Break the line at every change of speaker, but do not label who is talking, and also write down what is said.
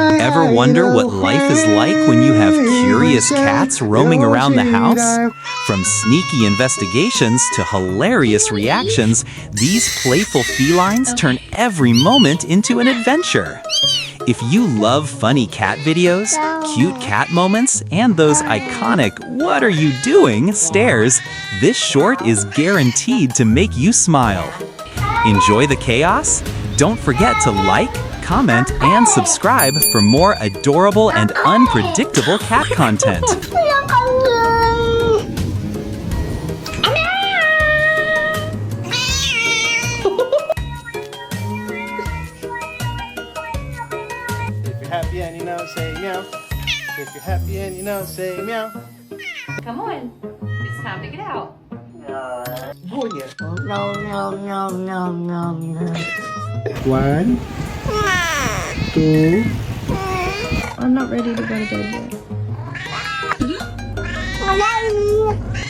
Ever wonder what life is like when you have curious cats roaming around the house? From sneaky investigations to hilarious reactions, these playful felines turn every moment into an adventure. If you love funny cat videos, cute cat moments, and those iconic "what are you doing" stares, this short is guaranteed to make you smile. Enjoy the chaos? Don't forget to like, comment, and subscribe for more adorable and unpredictable cat content.
If you're happy and you know, say meow. If you're happy and you know, say meow.
Come on, it's time to get out.
Oh yeah.
No, no, no, no, no, no.
1, 2.
I'm not ready to go to bed yet.